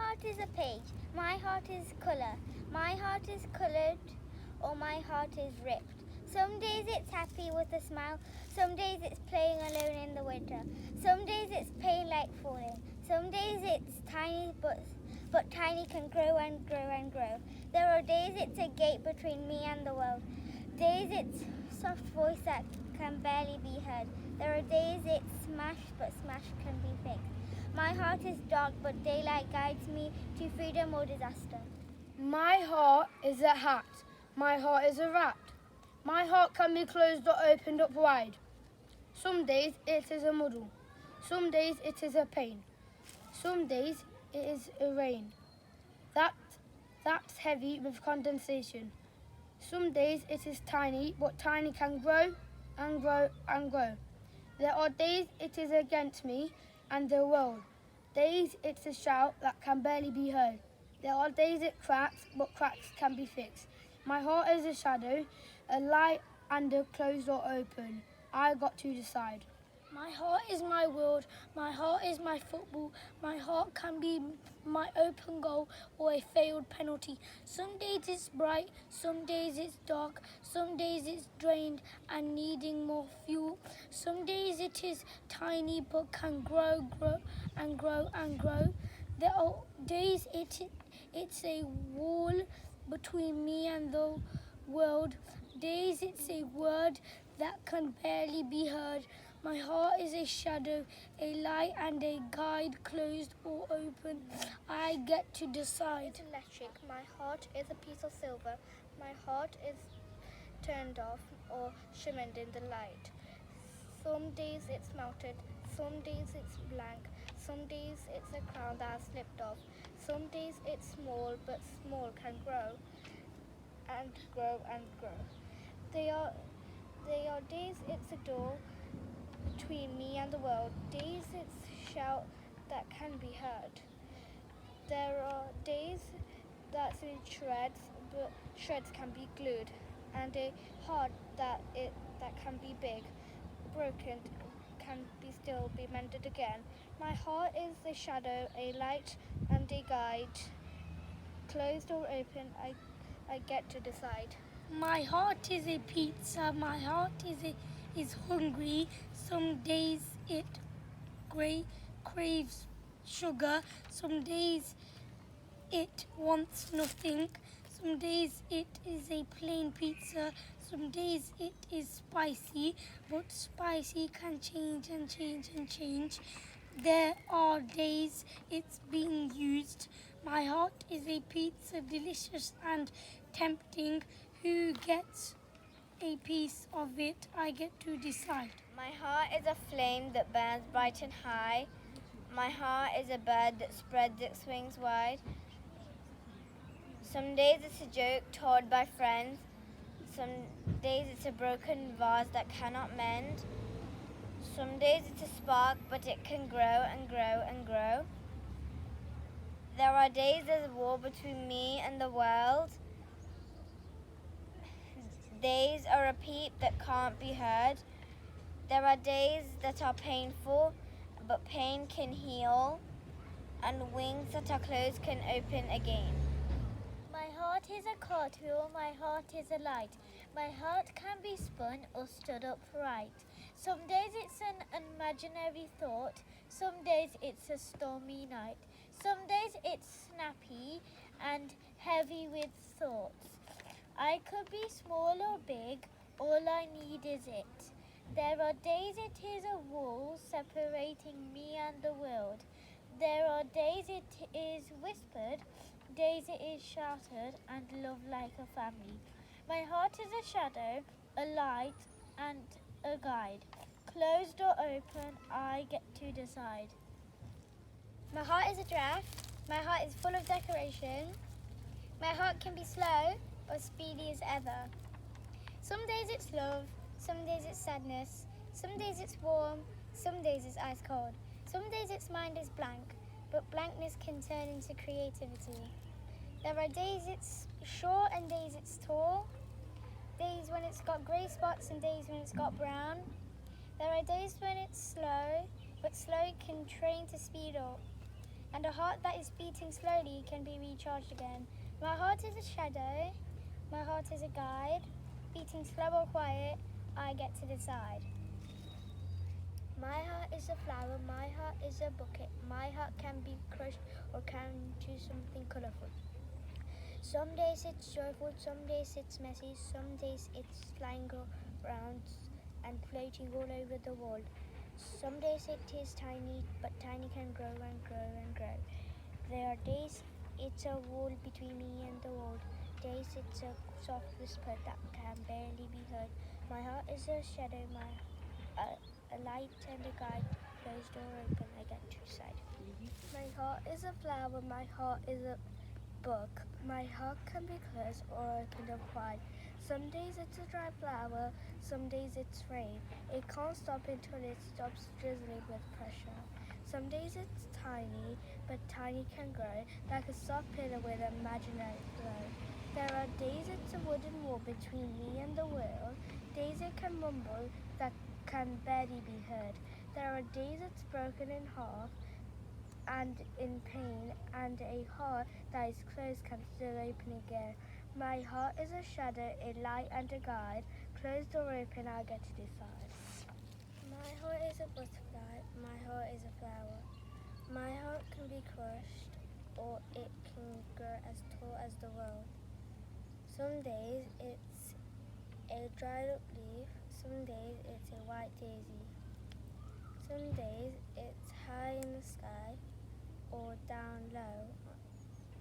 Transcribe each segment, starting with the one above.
heart is a page. My heart is colour. My heart is coloured, or my heart is ripped. Some days it's happy with a smile. Some days it's playing alone in the winter. Some days it's pain like falling. Some days it's tiny, but tiny can grow and grow and grow. There are days it's a gate between me and the world. Days it's soft voice that can barely be heard. There are days it's smashed, but smashed can be fixed. My heart is dark, but daylight guides me to freedom or disaster. My heart is a hat. My heart is a rat. My heart can be closed or opened up wide. Some days it is a muddle. Some days it is a pain. Some days it is a rain. That's heavy with condensation. Some days it is tiny, but tiny can grow and grow and grow. There are days it is against me and the world. Days it's a shout that can barely be heard. There are days it cracks, but cracks can be fixed. My heart is a shadow, a light and a closed or open. I got to decide. My heart is my world. My heart is my football. My heart can be my open goal or a failed penalty. Some days it's bright, some days it's dark, some days it's drained and needing more fuel. Some days it is tiny but can grow and grow and grow. There are days it's a wall between me and the world. Days it's a word that can barely be heard. My heart is a shadow, a light and a guide, closed or open. I get to decide. It's electric. My heart is a piece of silver. My heart is turned off or shimmered in the light. Some days it's melted. Some days it's blank. Some days it's a crown that has slipped off. Some days it's small, but small can grow and grow and grow. They are days it's a door between me and the world. Days it's shout that can be heard. There are days that's in shreds, but shreds can be glued, and a heart that can be big, broken, can be still be mended again. My heart is a shadow, a light and a guide. Closed or open, I get to decide. My heart is a pizza. My heart is hungry. Some days it craves sugar. Some days it wants nothing. Some days it is a plain pizza. Some days it is spicy, but spicy can change and change and change. There are days it's being used. My heart is a pizza, delicious and tempting. Who gets a piece of it? I get to decide. My heart is a flame that burns bright and high. My heart is a bird that spreads its wings wide. Some days it's a joke told by friends. Some days it's a broken vase that cannot mend. Some days it's a spark, but it can grow and grow and grow. There are days there's a war between me and the world. Days are a peep that can't be heard. There are days that are painful, but pain can heal, and wings that are closed can open again. My heart is a cartwheel, my heart is a light. My heart can be spun or stood upright. Some days it's an imaginary thought, some days it's a stormy night. Some days it's snappy and heavy with thoughts. I could be small or big, all I need is it. There are days it is a wall separating me and the world. There are days it is whispered, days it is shouted and loved like a family. My heart is a shadow, a light and a guide. Closed or open, I get to decide. My heart is a giraffe. My heart is full of decoration. My heart can be slow or speedy as ever. Some days it's love, some days it's sadness, some days it's warm, some days it's ice cold. Some days its mind is blank, but blankness can turn into creativity. There are days it's short and days it's tall, days when it's got grey spots and days when it's got brown. There are days when it's slow, but slow can train to speed up. And a heart that is beating slowly can be recharged again. My heart is a shadow. My heart is a guide. Beating slow or quiet, I get to decide. My heart is a flower, my heart is a bucket. My heart can be crushed or can choose something colourful. Some days it's joyful, some days it's messy, some days it's flying around and floating all over the world. Some days it is tiny, but tiny can grow and grow and grow. There are days it's a wall between me and the world. Days it's a soft whisper that can barely be heard. My heart is a shadow, a light and a guide. Closed or open, I get to decide. My heart is a flower, my heart is a book. My heart can be closed or opened up wide. Some days it's a dry flower, some days it's rain. It can't stop until it stops drizzling with pressure. Some days it's tiny, but tiny can grow, like a soft pillow with imaginary glow. There are days it's a wooden wall between me and the world, days it can mumble that can barely be heard. There are days it's broken in half, and in pain, and a heart that is closed can still open again. My heart is a shadow, a light and a guide. Closed or open, I get to decide. My heart is a butterfly, my heart is a flower. My heart can be crushed, or it can grow as tall as the world. Some days it's a dried up leaf, some days it's a white daisy. Some days it's high in the sky, or down low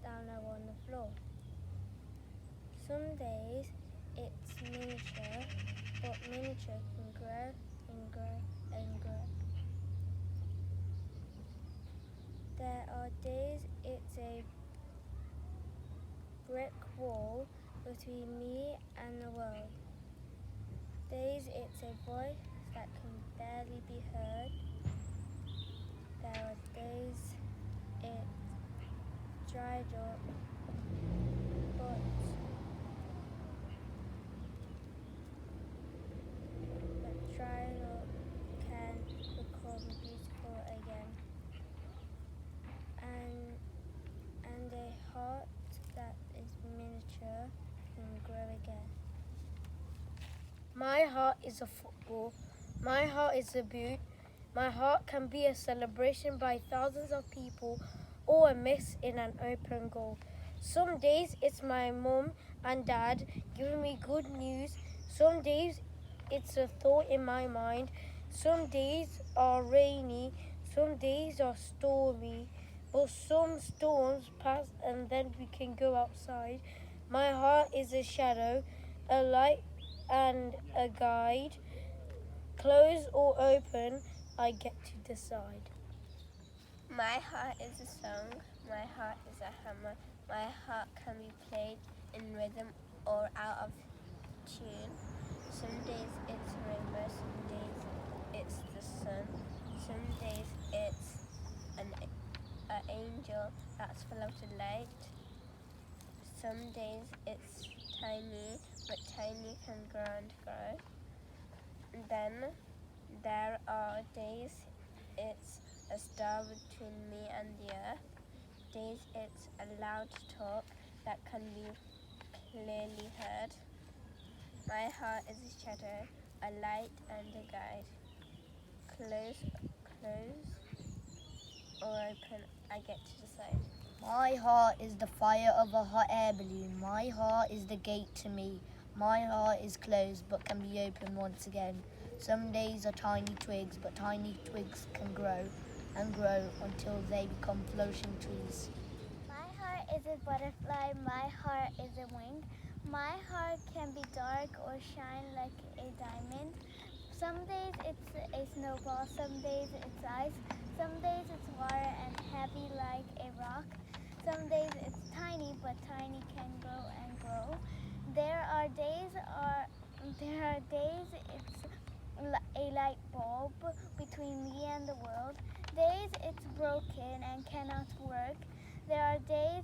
on the floor. Some days it's miniature, but miniature can grow and grow and grow. There are days it's a brick wall between me and the world. Days it's a voice that can barely be heard. There are days it's dried up, but dried up can become beautiful again. And a heart that is miniature can grow again. My heart is a football. My heart is a boot. My heart can be a celebration by thousands of people or a miss in an open goal. Some days it's my mum and dad giving me good news. Some days it's a thought in my mind. Some days are rainy. Some days are stormy. But some storms pass and then we can go outside. My heart is a shadow, a light and a guide. Closed or open, I get to decide. My heart is a song, my heart is a hammer. My heart can be played in rhythm or out of tune. Some days it's a rainbow, some days it's the sun. Some days it's an angel that's full of delight. Some days it's tiny, but tiny can grow and grow. And then there are days it's a star between me and the earth. Days it's a loud talk that can be clearly heard. My heart is a shadow, a light and a guide. Close or open, I get to decide. My heart is the fire of a hot air balloon. My heart is the gate to me. My heart is closed but can be opened once again. Some days are tiny twigs, but tiny twigs can grow and grow until they become flourishing trees. My heart is a butterfly, my heart is a wing. My heart can be dark or shine like a diamond. Some days it's a snowball, some days it's ice, some days it's water and heavy like a rock. Some days it's tiny, but tiny can grow and grow. There are days it's a light bulb between me and the world. Days it's broken and cannot work. There are days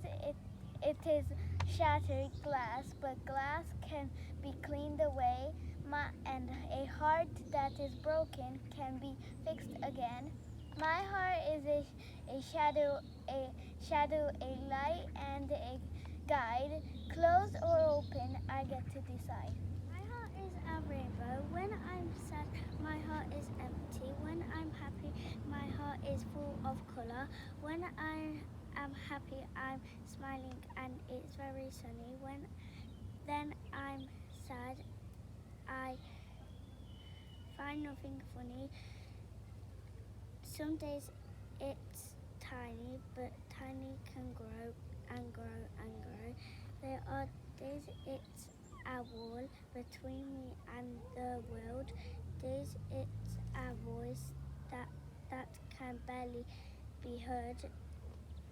it is shattered glass, but glass can be cleaned away. And a heart that is broken can be fixed again. My heart is is a shadow, a light, and a guide. Closed or open, I get to decide. My heart is a river. When I'm sad, my heart is empty. When I'm happy, my heart is full of color. When I am happy, I'm smiling and it's very sunny. Then I'm sad, I find nothing funny. Some days it's tiny, but tiny can grow and grow and grow. There are days it's a wall between me and the world. Days it's a voice that can barely be heard.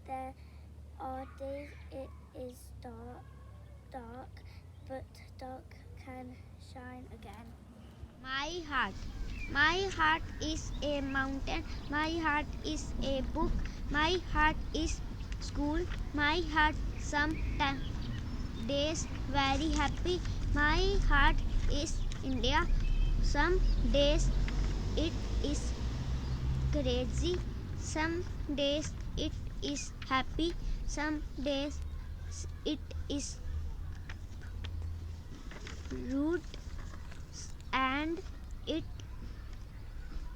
There are days it is dark, but dark can shine again. My heart. My heart is a mountain. My heart is a book. My heart is school. My heart some days very happy. My heart is India. Some days it is crazy. Some days it is happy. Some days it is rude and it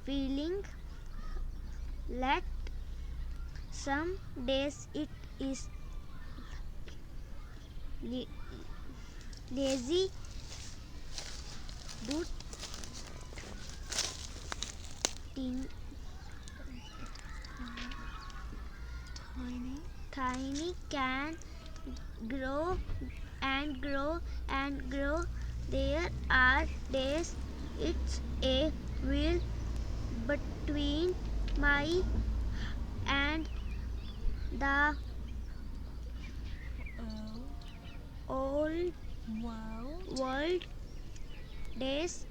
feeling let. Some days it is lazy but tiny can grow and grow and grow. There are days it's a wheel between my and the old world. Days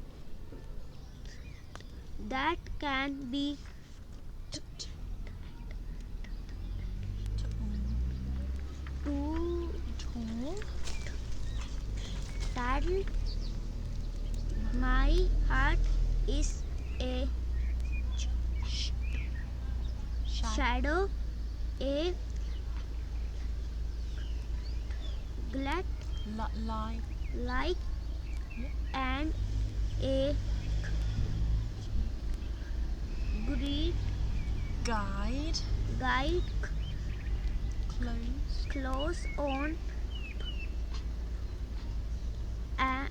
that can be too tired. My heart is a shadow, a glad light, and a great Guide. guide Close. close on and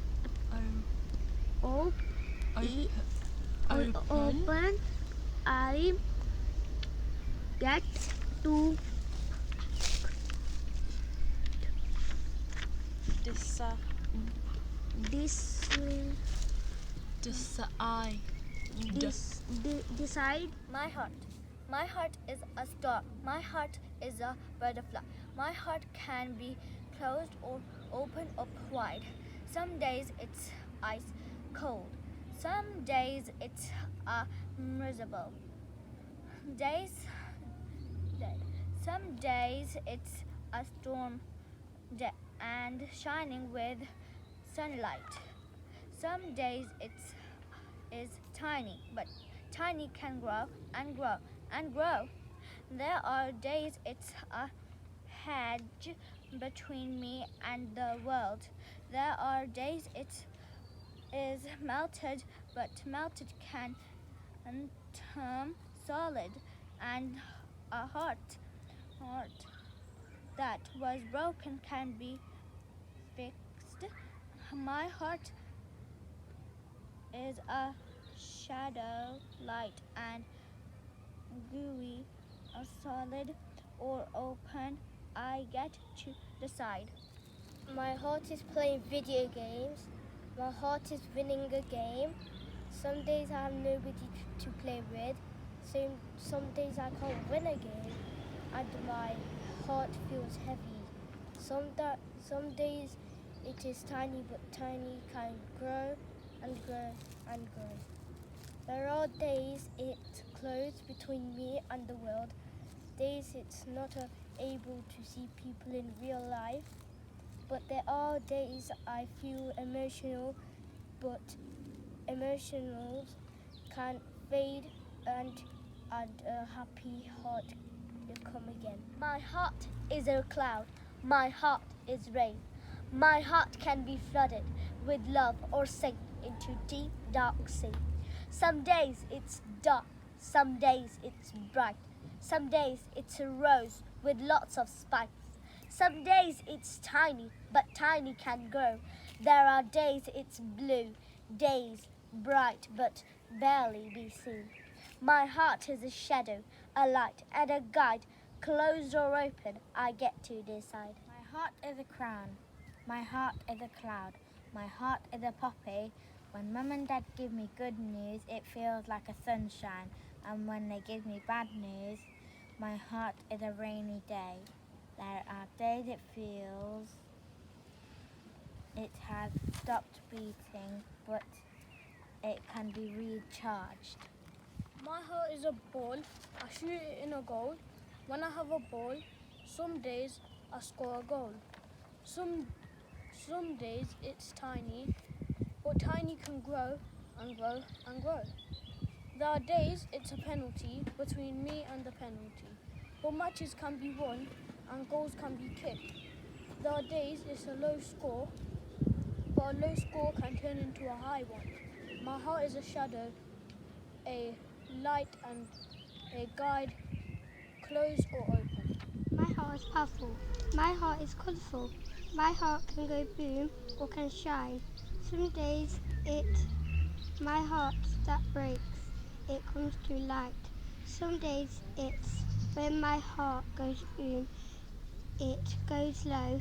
open. I get to decide. My heart. My heart is a star. My heart is a butterfly. My heart can be closed or open up wide. Some days it's ice cold. Some days it's miserable. Some days it's a storm and shining with sunlight. Some days it is tiny, but tiny can grow and grow and grow. There are days it's a hedge between me and the world. There are days it is melted, but melted can turn solid, and a heart that was broken can be fixed. My heart is a shadow, light, and gooey, a solid or open. I get to decide. My heart is playing video games. My heart is winning a game. Some days I have nobody to play with. Some days I can't win a game and my heart feels heavy. Some days it is tiny, but tiny can grow and grow and grow. There are days it's closed between me and the world. Days it's not able to see people in real life. But there are days I feel emotional, but emotions can fade and and a happy heart will come again. My heart is a cloud, my heart is rain. My heart can be flooded with love or sink into deep, dark sea. Some days it's dark, some days it's bright. Some days it's a rose with lots of spikes. Some days it's tiny, but tiny can grow. There are days it's blue, days bright but barely be seen. My heart is a shadow, a light and a guide. Closed or open, I get to decide. My heart is a crown, my heart is a cloud, my heart is a poppy. When Mum and Dad give me good news, it feels like a sunshine. And when they give me bad news, my heart is a rainy day. There are days it feels it has stopped beating, but it can be recharged. My heart is a ball. I shoot it in a goal. When I have a ball, some days I score a goal. Some days it's tiny, but tiny can grow and grow and grow. There are days it's a penalty between me and the penalty, but matches can be won and goals can be kicked. There are days it's a low score, but a low score can turn into a high one. My heart is a shadow, a light and a guide, closed or open. My heart is powerful. My heart is colourful. My heart can go boom or can shine. Some days my heart that breaks. It comes to light. Some days it's when my heart goes boom, it goes low.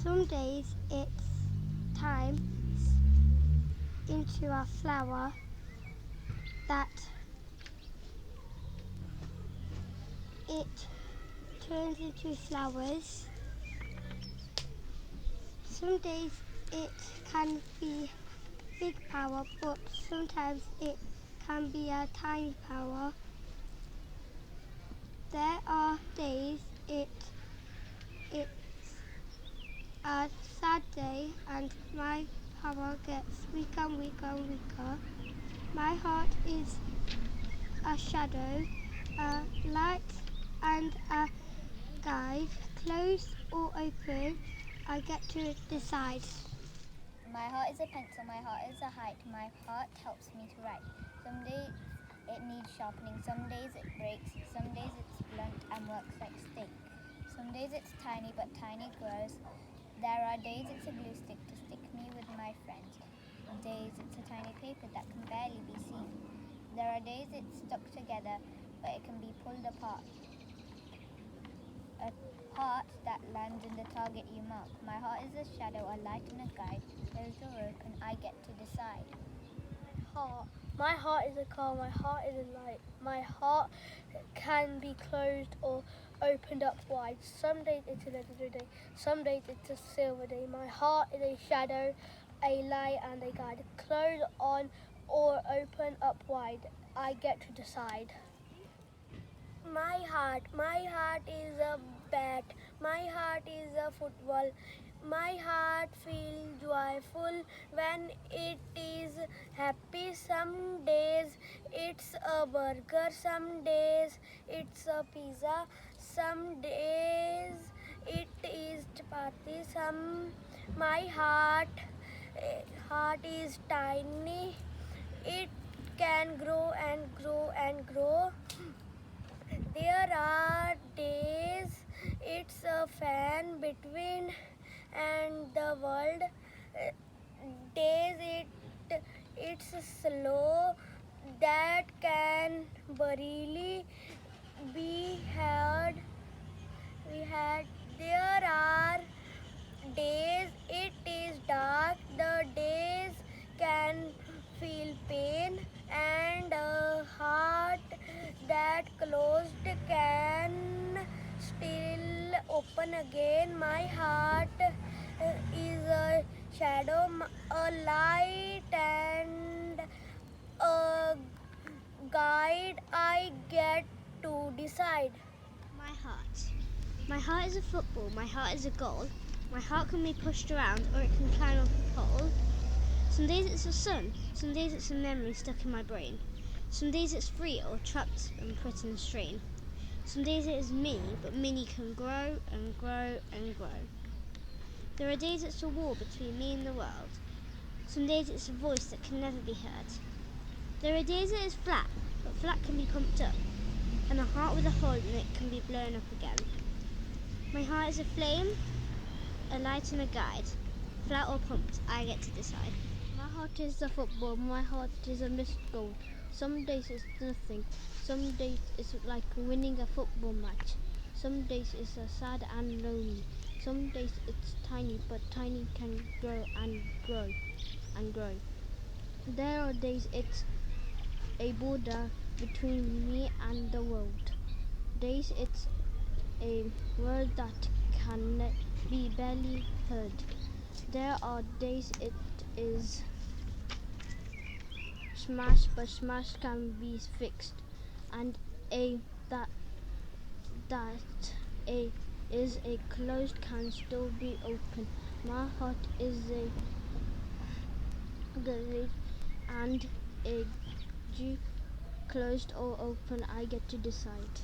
Some days it's time into a flower that it turns into flowers. Some days it can be big power, but sometimes it can be a tiny power. There are days it's a sad day and my power gets weaker and weaker and weaker. My heart is a shadow, a light and a guide, closed or open, I get to decide. My heart is a pencil, my heart is a height, my heart helps me to write. Some days it needs sharpening, some days it breaks, some days it's blunt and works like steak. Some days it's tiny but tiny grows. There are days it's a glue stick to stick me with my friends. Days it's a tiny paper that can barely be seen. There are days it's stuck together but it can be pulled apart. A heart that lands in the target you mark. My heart is a shadow, a light and a guide. Closed or open, I get to decide. My heart is a car, my heart is a light. My heart can be closed or opened up wide. Some days it's a legendary day, some days it's a silver day. My heart is a shadow, a light and a guide. Close on or open up wide, I get to decide. My heart is a bat, my heart is a football. My heart feels joyful when it is happy. Some days it's a burger, some days it's a pizza, some days it is chapati. My heart is tiny, it can grow and grow and grow. There are days it's a fan between and the world. Days it's slow that can barely be heard. There are days it is dark, the days can feel pain, and a heart that closed can still open again. My heart is a shadow, a light and a guide, I get to decide. My heart. My heart is a football, my heart is a goal. My heart can be pushed around or it can climb up a pole. Some days it's the sun, some days it's a memory stuck in my brain. Some days it's free or trapped and put in a strain. Some days it is me, but mini can grow and grow and grow. There are days it's a wall between me and the world. Some days it's a voice that can never be heard. There are days it is flat, but flat can be pumped up, and a heart with a hole in it can be blown up again. My heart is a flame, a light and a guide. Flat or pumped, I get to decide. My heart is a football, my heart is a missed goal. Some days it's nothing, some days it's like winning a football match. Some days it's sad and lonely. Some days it's tiny, but tiny can grow and grow and grow. There are days it's a border between me and the world. Days it's a word that can be barely heard. There are days it is smash, but smash can be fixed, and that a is a closed can still be open. My heart is a garage, and a G closed or open, I get to decide.